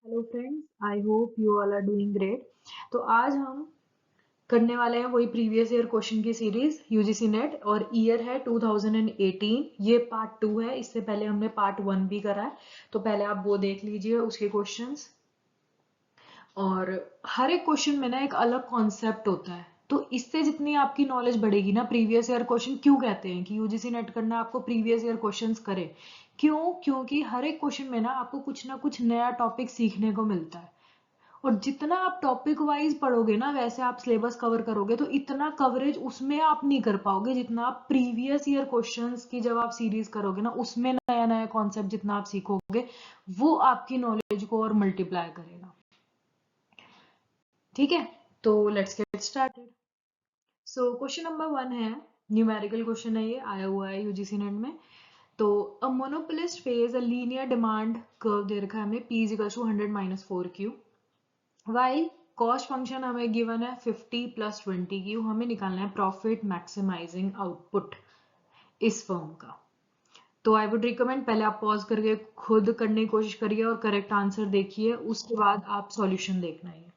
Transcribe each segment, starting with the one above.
Hello friends, I hope you all are doing great. तो आज हम करने वाले हैं वही प्रीवियस ईयर क्वेश्चन की सीरीज यूजीसी नेट, और ईयर है 2018। ये पार्ट 2 है। इससे पहले हमने पार्ट 1 भी करा है, तो पहले आप वो देख लीजिए उसके क्वेश्चंस। और हर एक क्वेश्चन में ना एक अलग कॉन्सेप्ट होता है, तो इससे जितनी आपकी नॉलेज बढ़ेगी ना, प्रीवियस ईयर क्वेश्चन क्यों कहते हैं कि यूजीसी नेट करना आपको प्रीवियस ईयर क्वेश्चंस करे, क्यों? क्योंकि हर एक क्वेश्चन में ना कुछ नया टॉपिक सीखने को मिलता है। और जितना आप टॉपिक वाइज पढ़ोगे ना, वैसे आप सिलेबस कवर करोगे, तो इतना कवरेज उसमें आप नहीं कर पाओगे जितना आप प्रीवियस ईयर क्वेश्चंस की जब आप सीरीज करोगे ना, उसमें नया नया कॉन्सेप्ट जितना आप सीखोगे, वो आपकी नॉलेज को और मल्टीप्लाई करेगा। ठीक है, तो let's get started. So question number 1 है, न्यूमेरिकल क्वेश्चन है, ये आया हुआ है यूजीसी नेट में। तो a monopolist faces a linear demand curve दे रखा है हमें, p is equal to 100 minus 4q, while cost function हमें गिवन है 50 प्लस 20q। हमें निकालना है प्रॉफिट मैक्सिमाइजिंग आउटपुट इस फर्म का। तो आई वुड रिकमेंड पहले आप पॉज करके खुद करने की कोशिश करिए और करेक्ट आंसर देखिए, उसके बाद आप सॉल्यूशन देखना है।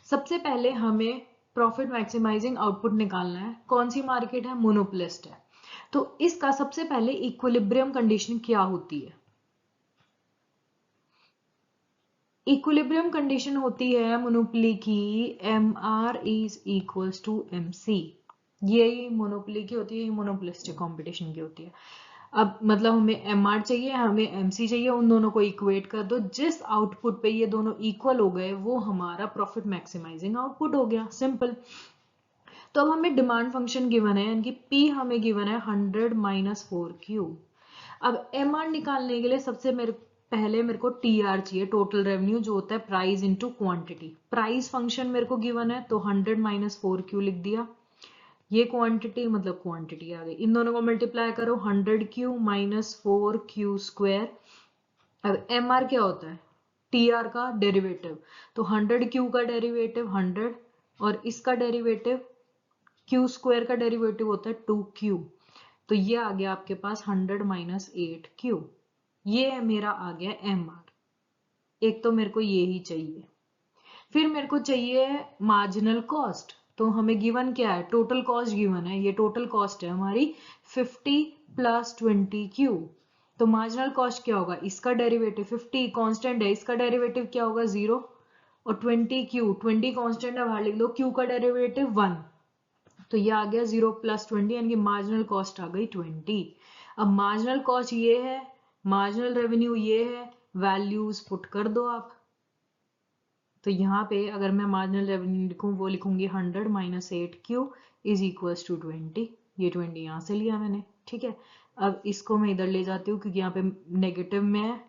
सबसे पहले हमें प्रॉफिट मैक्सिमाइजिंग आउटपुट निकालना है। कौन सी मार्केट है? मोनोपोलिस्ट है। तो इसका सबसे पहले इक्विलिब्रियम कंडीशन क्या होती है? इक्विलिब्रियम कंडीशन होती है मोनोपोली की M R is equals to M C. ये मोनोपोली की होती है, ये मोनोपोलिस्टिक कंपटीशन की होती है। अब मतलब हमें एम आर चाहिए, हमें एम सी चाहिए, उन दोनों को इक्वेट कर दो। जिस आउटपुट पे ये दोनों इक्वल हो गए वो हमारा प्रॉफिट मैक्सिमाइजिंग आउटपुट हो गया, सिंपल। तो अब हमें डिमांड फंक्शन गिवन है, यानी कि P हमें गिवन है 100 माइनस 4Q। अब एम आर निकालने के लिए सबसे पहले मेरे को TR चाहिए, टोटल रेवेन्यू, जो होता है price into quantity. Price function मेरे को गिवन है, तो 100 माइनस 4Q लिख दिया। ये क्वांटिटी मतलब क्वांटिटी आ गई, इन दोनों को मल्टीप्लाई करो, 100Q माइनस 4Q स्क्वायर। अब एम आर क्या होता है? TR का डेरिवेटिव, तो 100Q का डेरिवेटिव 100, और इसका डेरिवेटिव Q स्क्वायर का डेरिवेटिव होता है 2Q। तो ये आ गया आपके पास 100 माइनस 8Q। ये मेरा आ गया एम आर। एक तो मेरे को ये ही चाहिए। फिर मेरे को चाहिए मार्जिनल कॉस्ट। तो हमें गिवन क्या है? टोटल कॉस्ट गिवन है, ये टोटल कॉस्ट है हमारी 50 प्लस 20Q। तो मार्जिनल कॉस्ट क्या होगा? इसका डेरिवेटिव 50 कांस्टेंट है, इसका डेरिवेटिव क्या होगा? 0। और 20Q, 20 कांस्टेंट है, बाहर लिख लो, Q का डेरिवेटिव 1। तो ये आ गया 0 प्लस 20, यानी कि मार्जिनल कॉस्ट आ गई 20। अब मार्जिनल कॉस्ट ये है, मार्जिनल रेवेन्यू ये है, वैल्यूज पुट कर दो आप। तो यहाँ पे अगर मैं मार्जिनल रेवेन्यू लिखूं, वो लिखूंगी 100 minus 8Q is equals to 20। ये 20 यहाँ से लिया मैंने, ठीक है। अब इसको मैं इधर ले जाती हूँ क्योंकि यहाँ पे नेगेटिव में है,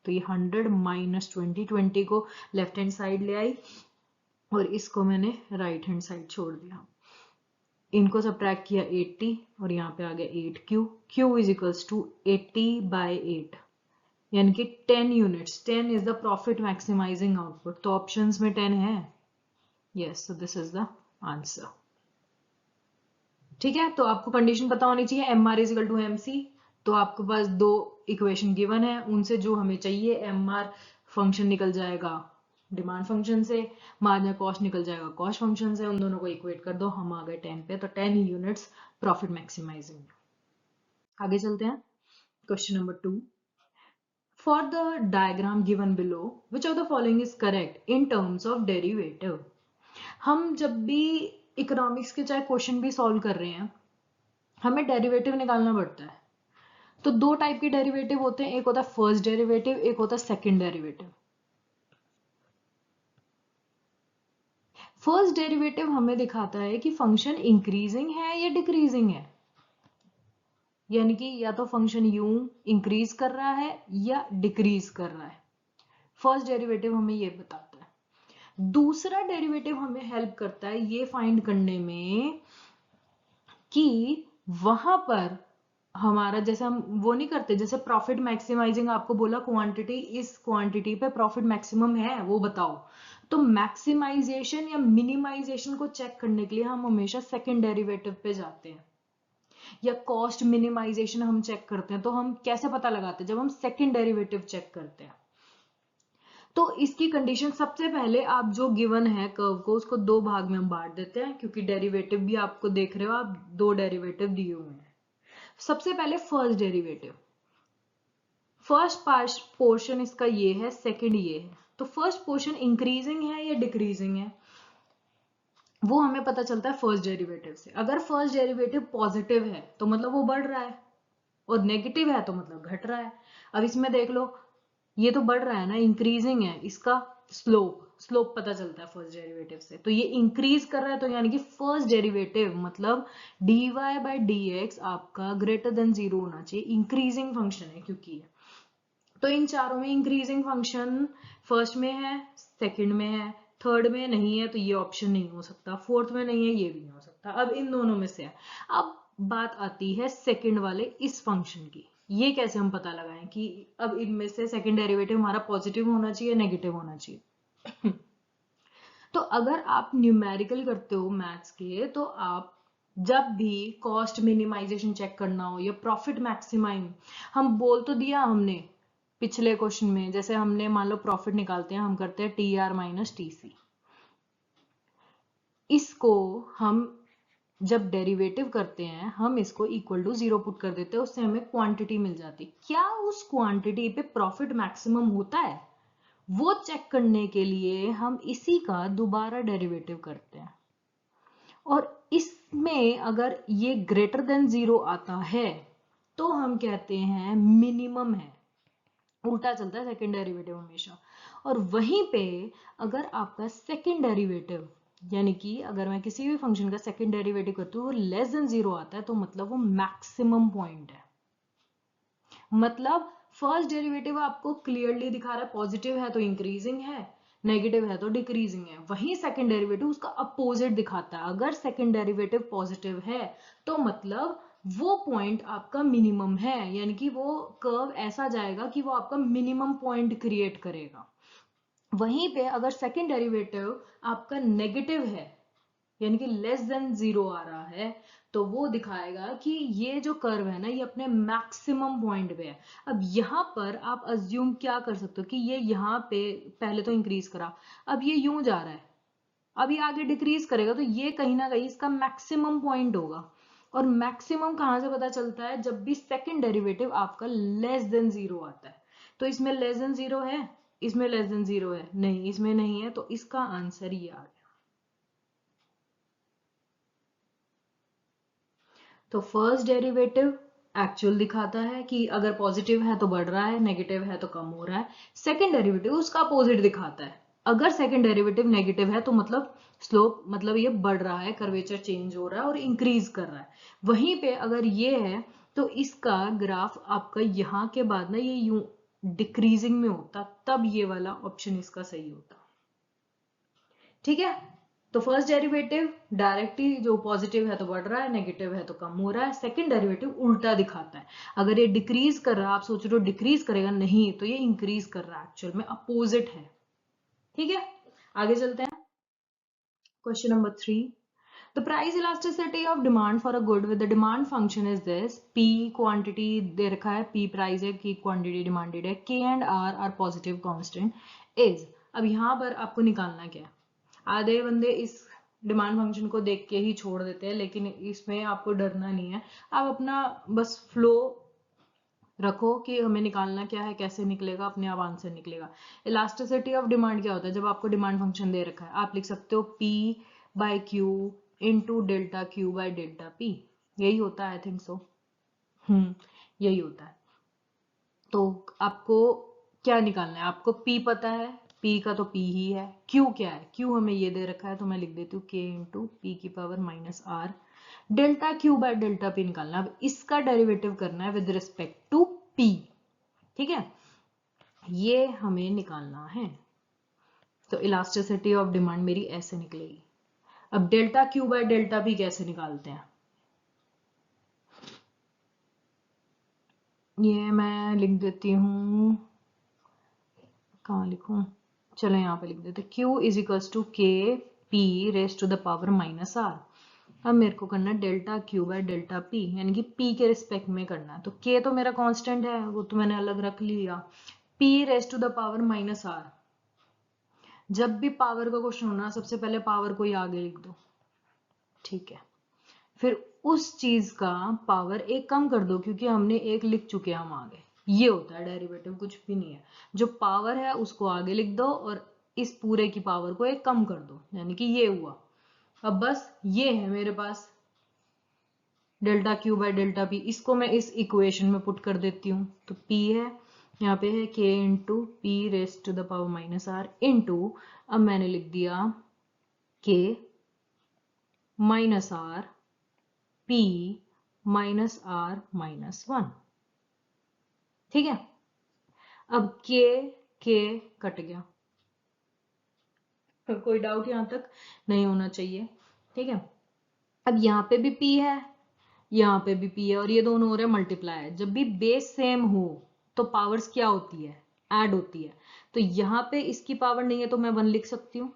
तो ये 100 माइनस 20 को लेफ्ट हैंड साइड ले आई, और इसको मैंने राइट हैंड साइड छोड़ दिया। इनको सब्ट्रैक्ट किया 80, और यहाँ पे आ गया 8Q। Q is equals to 80 by 8, यानी कि 10 units. 10 is the profit maximising output. तो ऑप्शंस में 10 है, yes, so this is the answer. ठीक है, तो आपको कंडीशन पता होनी चाहिए, M R is equal to M C. तो आपके पास दो इक्वेशन गिवन है, उनसे जो हमें चाहिए एम आर फंक्शन निकल जाएगा डिमांड फंक्शन से, मार्जिनल कॉस्ट निकल जाएगा कॉस्ट फंक्शन से, उन दोनों को इक्वेट कर दो, हम आ गए 10 पे। तो 10 यूनिट्स प्रॉफिट मैक्सिमाइजिंग। आगे चलते हैं, question number 2। For the diagram given below, which of the following is correct in terms of derivative? हम जब भी इकोनॉमिक्स के चाहे क्वेश्चन भी सॉल्व कर रहे हैं, हमें डेरिवेटिव निकालना पड़ता है। तो दो टाइप के डेरिवेटिव होते हैं, एक होता है फर्स्ट डेरिवेटिव, एक होता है सेकंड डेरिवेटिव। फर्स्ट डेरिवेटिव हमें दिखाता है कि फंक्शन इंक्रीजिंग है या डिक्रीजिंग है, यानी कि या तो फंक्शन यूं इंक्रीज कर रहा है या डिक्रीज कर रहा है। फर्स्ट डेरिवेटिव हमें ये बताता है। दूसरा डेरिवेटिव हमें हेल्प करता है ये फाइंड करने में कि वहां पर हमारा, जैसे हम वो नहीं करते, जैसे प्रॉफिट मैक्सिमाइजिंग, आपको बोला क्वांटिटी, इस क्वांटिटी पे प्रॉफिट मैक्सिमम है वो बताओ। तो मैक्सिमाइजेशन या मिनिमाइजेशन को चेक करने के लिए हम हमेशा सेकंड डेरिवेटिव पे जाते हैं, या कॉस्ट मिनिमाइजेशन हम चेक करते हैं। तो हम कैसे पता लगाते हैं? जब हम सेकंड डेरिवेटिव चेक करते हैं। तो इसकी कंडीशन सबसे पहले आप जो गिवन है कर्व को उसको दो भाग में हम बांट देते हैं, क्योंकि डेरिवेटिव भी आपको देख रहे हो आप, दो डेरिवेटिव दिए हुए हैं। सबसे पहले फर्स्ट डेरिवेटिव, फर्स्ट पोर्शन इसका ये है, सेकंड ये है। तो फर्स्ट पोर्शन इंक्रीजिंग है या डिक्रीजिंग है वो हमें पता चलता है फर्स्ट डेरिवेटिव से। अगर फर्स्ट डेरिवेटिव पॉजिटिव है तो मतलब वो बढ़ रहा है, और नेगेटिव है तो मतलब घट रहा है। अब इसमें देख लो, ये तो बढ़ रहा है ना, इंक्रीजिंग है, इसका स्लोप पता चलता है फर्स्ट डेरिवेटिव से। तो ये इंक्रीज कर रहा है, तो यानी कि फर्स्ट डेरिवेटिव मतलब dy बाई dx आपका ग्रेटर देन 0 होना चाहिए। इंक्रीजिंग फंक्शन है क्योंकि तो इन चारों में इंक्रीजिंग फंक्शन फर्स्ट में है, सेकंड में है, थर्ड में नहीं है, तो ये ऑप्शन नहीं हो सकता, फोर्थ में नहीं है, ये भी नहीं हो सकता। अब इन दोनों में से है। अब बात आती है सेकंड वाले इस फंक्शन की, ये कैसे हम पता लगाएं कि अब इनमें से सेकंड डेरिवेटिव हमारा पॉजिटिव होना चाहिए, नेगेटिव होना चाहिए। तो अगर आप न्यूमेरिकल करते हो मैथ्स के, तो आप जब भी कॉस्ट मिनिमाइजेशन चेक करना हो या प्रॉफिट मैक्सिमाइम, हम बोल तो दिया हमने पिछले क्वेश्चन में, जैसे हमने मान लो प्रॉफिट निकालते हैं, हम करते हैं TR माइनस TC। इसको हम जब डेरिवेटिव करते हैं हम इसको इक्वल टू 0 पुट कर देते हैं, उससे हमें क्वांटिटी मिल जाती। क्या उस क्वांटिटी पे प्रॉफिट मैक्सिमम होता है, वो चेक करने के लिए हम इसी का दोबारा डेरिवेटिव करते हैं। और इसमें अगर ये ग्रेटर देन 0 आता है तो हम कहते हैं मिनिमम है, उल्टा चलता है सेकंड डेरिवेटिव हमेशा। और वहीं पे अगर आपका सेकंड डेरिवेटिव, यानी कि अगर मैं किसी भी फंक्शन का सेकंड डेरिवेटिव करती हूँ वो लेस देन 0 आता है, तो मतलब वो मैक्सिमम पॉइंट है। मतलब फर्स्ट डेरिवेटिव आपको क्लियरली दिखा रहा है पॉजिटिव है तो इंक्रीजिंग है, नेगेटिव है तो डिक्रीजिंग है। वहीं सेकंड डेरिवेटिव उसका अपोजिट दिखाता है। अगर सेकंड डेरिवेटिव पॉजिटिव है तो मतलब वो पॉइंट आपका मिनिमम है, यानी कि वो कर्व ऐसा जाएगा कि वो आपका मिनिमम पॉइंट क्रिएट करेगा। वहीं पे अगर सेकंड डेरिवेटिव आपका नेगेटिव है, यानी कि लेस देन 0 आ रहा है, तो वो दिखाएगा कि ये जो कर्व है ना ये अपने मैक्सिमम पॉइंट पे है। अब यहाँ पर आप अज्यूम क्या कर सकते हो कि ये यहाँ पे पहले तो इंक्रीज करा, अब ये यूं जा रहा है, अब ये आगे डिक्रीज करेगा, तो ये कहीं ना कहीं इसका मैक्सिमम पॉइंट होगा। और मैक्सिमम कहाँ से पता चलता है, जब भी सेकंड डेरिवेटिव आपका लेस देन 0 आता है। तो इसमें लेस देन 0 है, इसमें लेस देन 0 है, नहीं इसमें नहीं है, तो इसका आंसर ये आ गया। तो फर्स्ट डेरिवेटिव एक्चुअल दिखाता है कि अगर पॉजिटिव है तो बढ़ रहा है, नेगेटिव है तो कम हो रहा है। सेकंड डेरिवेटिव उसका अपोजिट दिखाता है। अगर सेकंड डेरिवेटिव नेगेटिव है तो मतलब स्लोप, मतलब ये बढ़ रहा है, कर्वेचर चेंज हो रहा है और इंक्रीज कर रहा है। वहीं पे अगर ये है तो इसका ग्राफ आपका यहाँ के बाद ना ये यूं डिक्रीजिंग में होता, तब ये वाला ऑप्शन इसका सही होता। ठीक है, तो फर्स्ट डेरिवेटिव डायरेक्टली जो पॉजिटिव है तो बढ़ रहा है, नेगेटिव है तो कम हो रहा है। सेकंड डेरिवेटिव उल्टा दिखाता है, अगर ये डिक्रीज कर रहा है, आप सोच रहे हो डिक्रीज करेगा, नहीं तो ये इंक्रीज कर रहा है, एक्चुअल में अपोजिट है। ठीक है, आगे चलते हैं। Question number 3, the price elasticity of demand for a good with the demand function is this: p quantity दे रखा है, p प्राइस है, की क्वांटिटी डिमांडेड है, k and r are positive constant is। अब यहाँ पर आपको निकालना क्या है, आधे बंदे इस डिमांड फंक्शन को देख के ही छोड़ देते हैं, लेकिन इसमें आपको डरना नहीं है। आप अपना बस फ्लो रखो कि हमें निकालना क्या है, कैसे निकलेगा, अपने आप आंसर निकलेगा। इलास्टिसिटी ऑफ डिमांड क्या होता है, जब आपको डिमांड फंक्शन दे रखा है आप लिख सकते हो P by Q into delta Q by delta P, यही होता है, आई थिंक सो। यही होता है। तो आपको क्या निकालना है, आपको P पता है, P का तो P ही है, Q क्या है, Q हमें ये दे रखा है, तो मैं लिख देती हूँ K इंटू पी की power minus R. Delta Q by delta P निकालना है। अब इसका डेरिवेटिव करना है विद रिस्पेक्ट टू P। ठीक है, ये हमें निकालना है। तो इलास्टिसिटी ऑफ डिमांड मेरी ऐसे निकलेगी। अब delta Q by delta P कैसे निकालते हैं, ये मैं लिख देती हूँ, कहाँ लिखूं, चलो यहाँ पे लिख देते, Q is equals to K P raise to the power minus R. अब मेरे को करना है delta Q by delta P, यानी कि P के रिस्पेक्ट में करना है। तो K तो मेरा कांस्टेंट है, वो तो मैंने अलग रख लिया, P raise to the power minus R, जब भी पावर का क्वेश्चन होना सबसे पहले पावर को ही आगे लिख दो, ठीक है, फिर उस चीज का पावर एक कम कर दो क्योंकि हमने एक लिख चुके हैं हम आगे। ये होता है डेरिवेटिव, कुछ भी नहीं है। जो पावर है उसको आगे लिख दो और इस पूरे की पावर को एक कम कर दो, यानी कि ये हुआ। अब बस ये है मेरे पास delta Q by delta P, इसको मैं इस इक्वेशन में पुट कर देती हूँ। तो पी है, यहाँ पे है K into P raised to the power minus R into, अब मैंने लिख दिया K minus R P minus R minus 1, ठीक है। अब के कट गया, कोई डाउट यहां तक नहीं होना चाहिए, ठीक है। अब यहाँ पे भी p है, यहाँ पे भी p है, और ये दोनों हो रहे हैं मल्टीप्लाई। जब भी बेस सेम हो तो पावर्स क्या होती है, ऐड होती है। तो यहाँ पे इसकी पावर नहीं है तो मैं 1 लिख सकती हूँ,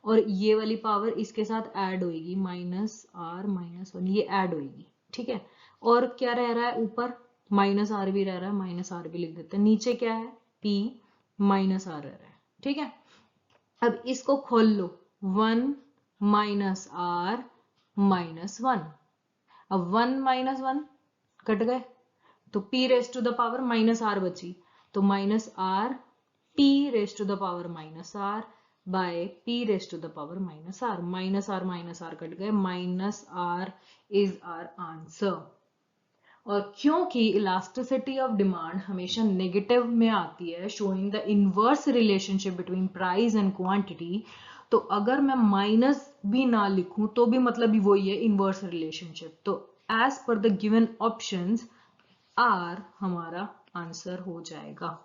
और ये वाली पावर इसके साथ ऐड होगी, माइनस आर माइनस 1, ये ऐड होगी, ठीक है। और क्या रह रहा है ऊपर, माइनस आर भी रह रहा है, माइनस आर भी लिख देते हैं। नीचे क्या है, p माइनस आर रह रहा है, ठीक है। अब इसको खोल लो, 1 माइनस आर माइनस 1, अब 1 माइनस 1 कट गए, तो p raise to the power minus R बची, तो minus R p raise to the power minus R by p raise to the power minus R कट गए, minus R is R answer. और क्योंकि elasticity of demand हमेशा negative में आती है, showing the inverse relationship between price and quantity, तो अगर मैं माइनस भी ना लिखूं तो भी मतलब वही है, इनवर्स रिलेशनशिप। तो as per the given options are हमारा आंसर हो जाएगा।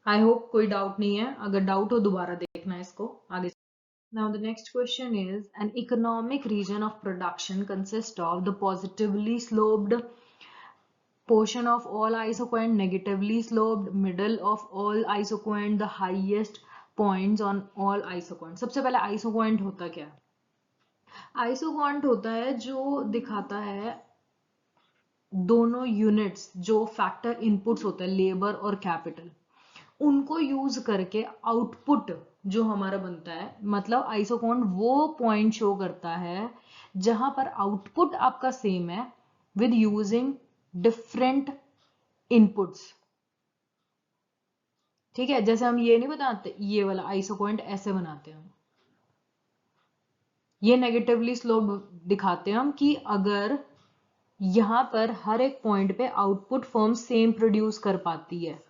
आई होप कोई डाउट नहीं है, अगर डाउट हो दोबारा देखना इसको आगे। Now the next question is, an economic region of production consists of the positively sloped portion of all isoquant, negatively sloped middle of all isoquant, the highest points on all isoquant। सबसे पहले isoquant होता क्या है? isoquant होता है जो दिखाता है दोनों यूनिट्स, जो फैक्टर इनपुट्स होते हैं लेबर और कैपिटल, उनको यूज करके आउटपुट जो हमारा बनता है। मतलब आइसोकॉन्ट वो पॉइंट शो करता है जहां पर आउटपुट आपका सेम है विद यूजिंग डिफरेंट इनपुट्स, ठीक है। जैसे हम ये नहीं बताते, ये वाला आइसोकॉन्ट ऐसे बनाते हैं, ये नेगेटिवली स्लोप दिखाते हैं हम कि अगर यहां पर हर एक पॉइंट पे आउटपुट फर्म सेम प्रोड्यूस कर पाती है,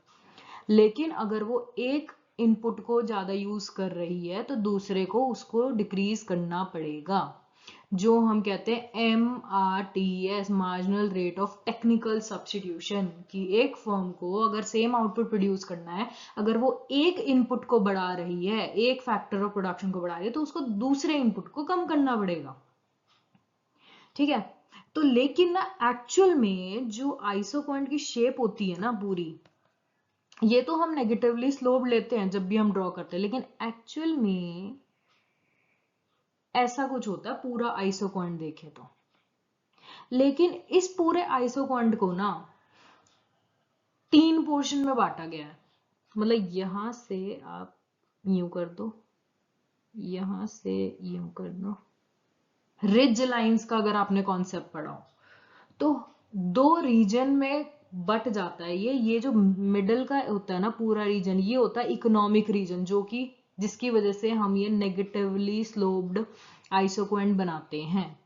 लेकिन अगर वो एक इनपुट को ज्यादा यूज कर रही है तो दूसरे को उसको डिक्रीज करना पड़ेगा, जो हम कहते हैं MRTS, marginal rate of technical substitution. कि एक फर्म को अगर सेम आउटपुट प्रोड्यूस करना है, अगर वो एक इनपुट को बढ़ा रही है, एक फैक्टर ऑफ प्रोडक्शन को बढ़ा रही है, तो उसको दूसरे इनपुट को कम करना पड़ेगा, ठीक है। तो लेकिन ना एक्चुअल में जो आइसोकॉन्ट की शेप होती है ना पूरी, ये तो हम नेगेटिवली स्लोप लेते हैं जब भी हम ड्रॉ करते हैं, लेकिन एक्चुअल में ऐसा कुछ होता है पूरा आइसोकॉन्ट देखे तो। लेकिन इस पूरे आइसोकॉन्ट को ना 3 पोर्शन में बांटा गया है। मतलब यहां से आप यूं कर दो, यहां से यूं कर दो, रिज लाइंस का अगर आपने कॉन्सेप्ट पढ़ा हो तो 2 रीजन में बट जाता है। ये जो मिडल का होता है ना पूरा रीजन, ये होता है इकोनॉमिक रीजन, जो कि जिसकी वजह से हम ये नेगेटिवली स्लोप्ड आइसोक्वेंट बनाते हैं।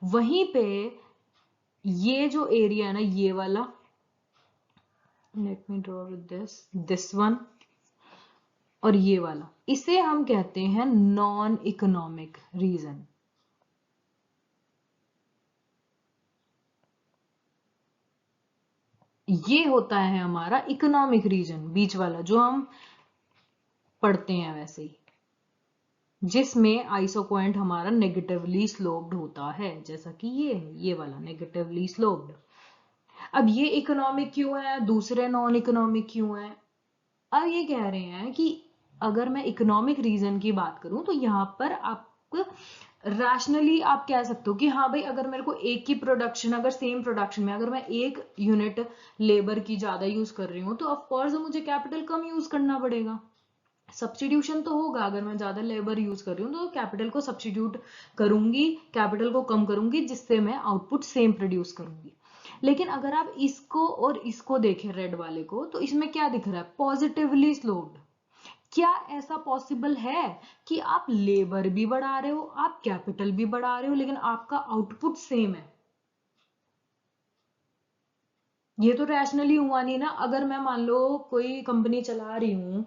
वहीं पे ये जो एरिया है ना, ये वाला, let me draw with this one, और ये वाला, इसे हम कहते हैं नॉन इकोनॉमिक रीजन। ये होता है हमारा इकोनॉमिक रीजन, बीच वाला जो हम पढ़ते हैं वैसे ही, जिसमें आइसोक्वेंट हमारा नेगेटिवली स्लोप्ड होता है, जैसा कि ये है, ये वाला नेगेटिवली स्लोप्ड। अब ये इकोनॉमिक क्यों है, दूसरे नॉन इकोनॉमिक क्यों है? अब ये कह रहे हैं कि अगर मैं इकोनॉमिक रीजन की बात करूं तो यहाँ पर आप रैशनली आप कह सकते हो कि हाँ भाई, अगर मेरे को एक ही प्रोडक्शन, अगर सेम प्रोडक्शन में अगर मैं एक यूनिट लेबर की ज्यादा यूज कर रही हूँ तो ऑफ कोर्स मुझे कैपिटल कम यूज करना पड़ेगा। सब्सटीट्यूशन तो होगा, अगर मैं ज्यादा लेबर यूज कर रही हूँ तो कैपिटल को सब्सटीट्यूट करूंगी, कैपिटल को कम करूंगी, जिससे मैं आउटपुट सेम प्रोड्यूस करूंगी। लेकिन अगर आप इसको और इसको देखें, रेड वाले को, तो इसमें क्या दिख रहा है? Positively sloped. क्या ऐसा पॉसिबल है कि आप लेबर भी बढ़ा रहे हो, आप कैपिटल भी बढ़ा रहे हो, लेकिन आपका आउटपुट सेम है? ये तो रैशनली हुआ नहीं ना। अगर मैं मान लो कोई कंपनी चला रही हूँ,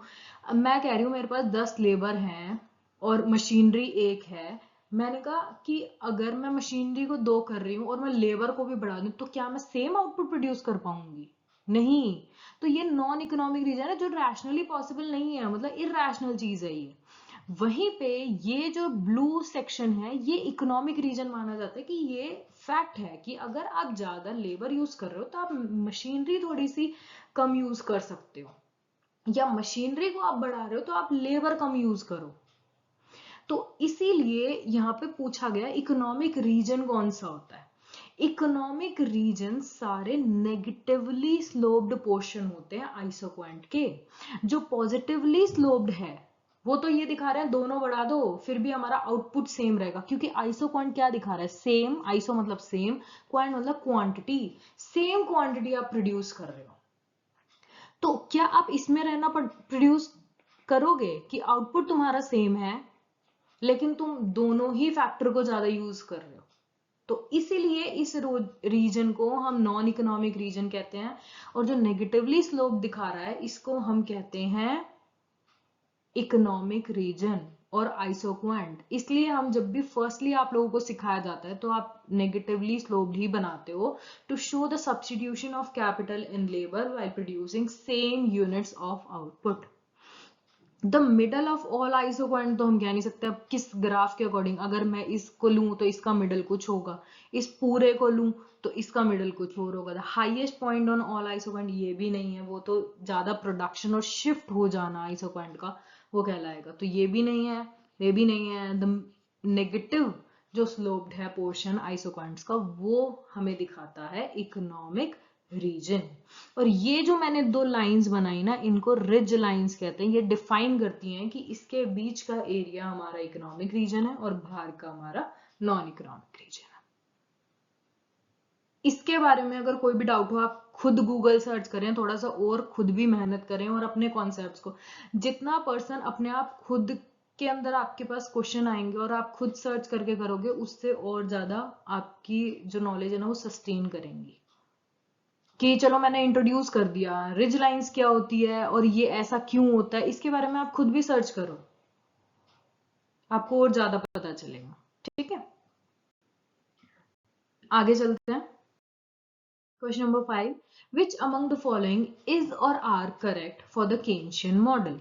मैं कह रही हूँ मेरे पास 10 लेबर हैं और मशीनरी एक है, मैंने कहा कि अगर मैं मशीनरी को 2 कर रही हूँ और मैं लेबर को भी बढ़ा दूँ तो क्या मैं सेम आउटपुट प्रोड्यूस कर पाऊंगी? नहीं। तो ये नॉन इकोनॉमिक रीजन है जो रैशनली पॉसिबल नहीं है, मतलब इरैशनल चीज है ये। वहीं पे ये जो ब्लू सेक्शन है ये इकोनॉमिक रीजन माना जाता है कि ये फैक्ट है कि अगर आप ज्यादा लेबर यूज कर रहे हो तो आप मशीनरी थोड़ी सी कम यूज कर सकते हो, या मशीनरी को आप बढ़ा रहे हो तो आप लेबर कम यूज करो। तो इसीलिए यहाँ पे पूछा गया इकोनॉमिक रीजन कौन सा होता है। इकोनॉमिक रीजन सारे नेगेटिवली स्लोप्ड पोर्शन होते हैं आइसोक्वांट के। जो पॉजिटिवली स्लोप्ड है वो तो ये दिखा रहे हैं दोनों बढ़ा दो फिर भी हमारा आउटपुट सेम रहेगा, क्योंकि आइसोक्वांट क्या दिखा रहा है? सेम। आइसो मतलब सेम, क्वांट मतलब क्वांटिटी। सेम क्वांटिटी आप प्रोड्यूस कर रहे हो, तो क्या आप इसमें रहना प्रोड्यूस करोगे कि आउटपुट तुम्हारा सेम है लेकिन तुम दोनों ही फैक्टर को ज्यादा यूज कर रहे हो? तो इसीलिए इस रीजन को हम नॉन इकोनॉमिक रीजन कहते हैं। और जो नेगेटिवली स्लोप दिखा रहा है इसको हम कहते हैं इकोनॉमिक रीजन और आइसोक्वांट। इसलिए हम जब भी फर्स्टली आप लोगों को सिखाया जाता है तो आप नेगेटिवली स्लोप्ड ही बनाते हो, to show the substitution of capital in labour while producing same units of output. The middle of all isoquant तो हम कह नहीं सकते अब किस ग्राफ के अकॉर्डिंग, अगर मैं इसको लूं तो इसका मिडल कुछ होगा, इस पूरे को लूं तो इसका मिडल कुछ और होगा। The highest point on all isoquant ये भी नहीं है, वो तो ज्यादा प्रोडक्शन और शिफ्ट हो जाना आइसोक्वांट का वो कहलाएगा, तो ये भी नहीं है, ये भी नहीं है। द नेगेटिव जो स्लोप्ड है पोर्शन आइसोक्वांट्स का वो हमें दिखाता है इकोनॉमिक रीजन। और ये जो मैंने 2 लाइंस बनाई ना इनको रिज लाइंस कहते हैं। ये डिफाइन करती हैं कि इसके बीच का एरिया हमारा इकोनॉमिक रीजन है और बाहर का हमारा नॉन इकोनॉमिक रीजन है। इसके बारे में अगर कोई भी डाउट हो आप खुद गूगल सर्च करें, थोड़ा सा और खुद भी मेहनत करें और अपने कॉन्सेप्ट्स को, जितना पर्सन अपने आप खुद के अंदर आपके पास क्वेश्चन आएंगे और आप खुद सर्च करके करोगे उससे और ज्यादा आपकी जो नॉलेज है ना वो सस्टेन करेंगी। कि चलो मैंने इंट्रोड्यूस कर दिया रिज लाइंस क्या होती है और ये ऐसा क्यों होता है, इसके बारे में आप खुद भी सर्च करो, आपको और ज्यादा पता चलेगा। ठीक है, आगे चलते हैं। Question number 5, which among the following is or are correct for the Keynesian model?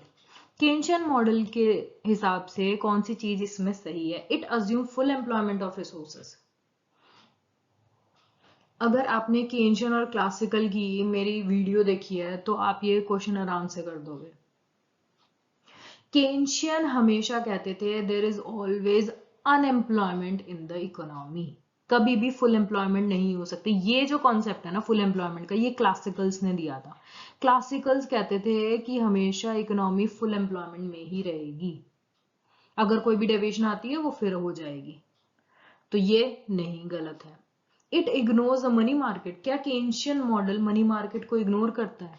Keynesian model के हिसाब से कौन सी चीज इसमें सही है? It assume full employment of resources. अगर आपने केन्शियन और क्लासिकल की मेरी वीडियो देखी है तो आप ये क्वेश्चन आराम से कर दोगे। केन्शियन हमेशा कहते थे there is always unemployment in the economy, कभी भी फुल एम्प्लॉयमेंट नहीं हो सकती। ये जो कॉन्सेप्ट है ना फुल एम्प्लॉयमेंट का ये क्लासिकल्स ने दिया था। क्लासिकल्स कहते थे कि हमेशा इकोनॉमी फुल एम्प्लॉयमेंट में ही रहेगी, अगर कोई भी डेविएशन आती है वो फिर हो जाएगी। तो ये नहीं, गलत है। It ignores the money market. क्या केन्शियन मॉडल मनी मार्केट को इग्नोर करता है?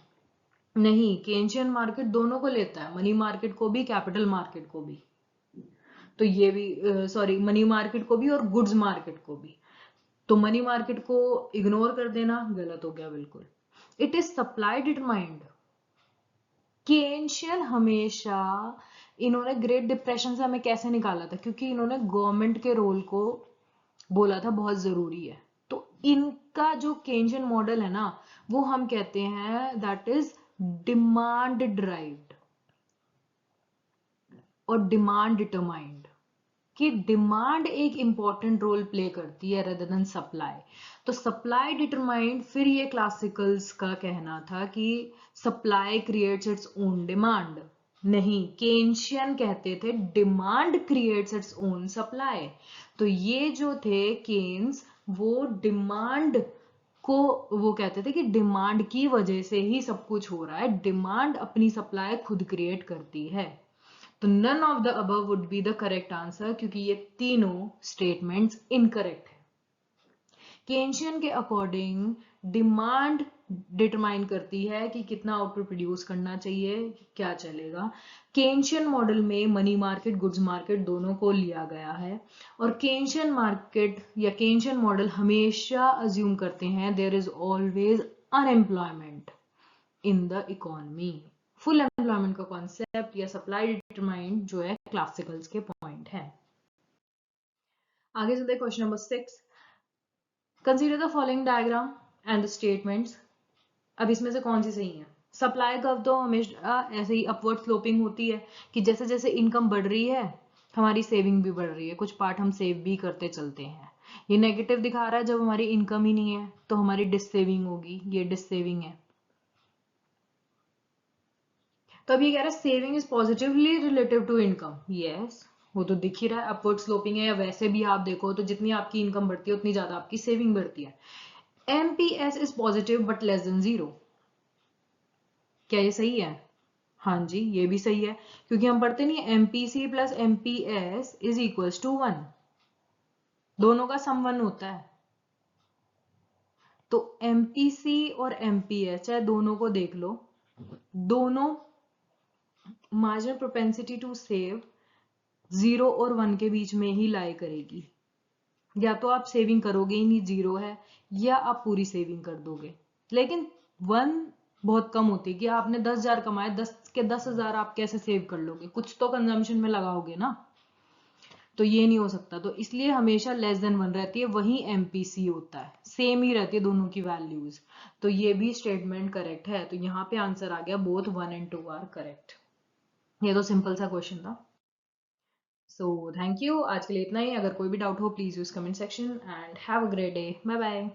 नहीं, केन्शियन मार्केट दोनों को लेता है, मनी मार्केट को भी कैपिटल मार्केट को भी। तो ये भी सॉरी, मनी मार्केट को भी और गुड्स मार्केट को भी। तो मनी मार्केट को इग्नोर कर देना गलत हो गया बिल्कुल। It is supply determined. Keynesian हमेशा, इन्होंने ग्रेट डिप्रेशन से हमें कैसे निकाला था? क्योंकि इन्होंने गवर्नमेंट के रोल को बोला था बहुत जरूरी है। तो इनका जो केन्शियन मॉडल है ना वो हम कहते हैं दैट इज डिमांड ड्राइव्ड और डिमांड डिटरमाइंड, कि डिमांड एक इंपॉर्टेंट रोल प्ले करती है रेदर देन सप्लाई। तो सप्लाई डिटरमाइंड, फिर ये क्लासिकल्स का कहना था कि supply creates its own demand. नहीं, केन्शियन कहते थे demand creates its own supply. तो ये जो थे केन्स, वो डिमांड को वो कहते थे कि डिमांड की वजह से ही सब कुछ हो रहा है, डिमांड अपनी सप्लाई खुद क्रिएट करती है। तो none of the above would be the correct answer, क्योंकि ये तीनों स्टेटमेंट्स इनकरेक्ट है। केन्शियन के अकॉर्डिंग डिमांड डिटरमाइन करती है कि कितना आउटपुट प्रोड्यूस करना चाहिए, क्या चलेगा। केन्शियन मॉडल में मनी मार्केट, गुड्स मार्केट दोनों को लिया गया है, और केन्शियन मार्केट या केन्शियन मॉडल हमेशा अज्यूम करते हैं there is always unemployment in the economy. Full employment का कॉन्सेप्ट या सप्लाई डिटरमाइंड जो है क्लासिकल्स के पॉइंट है। आगे चलते question number 6। Consider the following diagram and the statements. अब इसमें से कौन सी सही है? सप्लाई कर्व तो हमेशा ऐसे ही अपवर्ड स्लोपिंग होती है कि जैसे जैसे इनकम बढ़ रही है हमारी सेविंग भी बढ़ रही है, कुछ पार्ट हम सेव भी करते चलते हैं। ये नेगेटिव दिखा रहा है जब हमारी इनकम ही नहीं है तो हमारी डिससेविंग होगी, ये डिससेविंग है। तो अब ये कह रहा है saving is positively relative to income. Yes, वो तो दिख ही रहा है, अपवर्ड स्लोपिंग है। या वैसे भी आप देखो तो जितनी आपकी इनकम बढ़ती है उतनी ज्यादा आपकी सेविंग बढ़ती है। MPS is positive but less than 0। क्या ये सही है? हाँ जी, ये भी सही है, क्योंकि हम पढ़ते नहीं MPC plus MPS is equals to 1, दोनों का सम 1 होता है। तो एमपीसी और एमपीएस चाहे दोनों को देख लो, दोनों मार्जिनल प्रोपेंसिटी टू सेव 0 और 1 के बीच में ही लाई करेगी। या तो आप सेविंग करोगे ही नहीं, 0 है, या आप पूरी सेविंग कर दोगे। लेकिन 1 बहुत कम होती है कि आपने 10,000 कमाए, 10 के 10,000 आप कैसे सेव कर लोगे? कुछ तो कंजम्पशन में लगाओगे ना, तो ये नहीं हो सकता। तो इसलिए हमेशा लेस देन 1 रहती है, वही एमपीसी होता है, सेम ही रहती है दोनों की वैल्यूज। तो ये भी स्टेटमेंट करेक्ट है। तो यहाँ पे आंसर आ गया बोथ 1 and 2 आर करेक्ट। ये तो सिंपल सा क्वेश्चन था। सो थैंक यू, आज के लिए इतना ही। अगर कोई भी डाउट हो please use comment section and have a great day. Bye bye.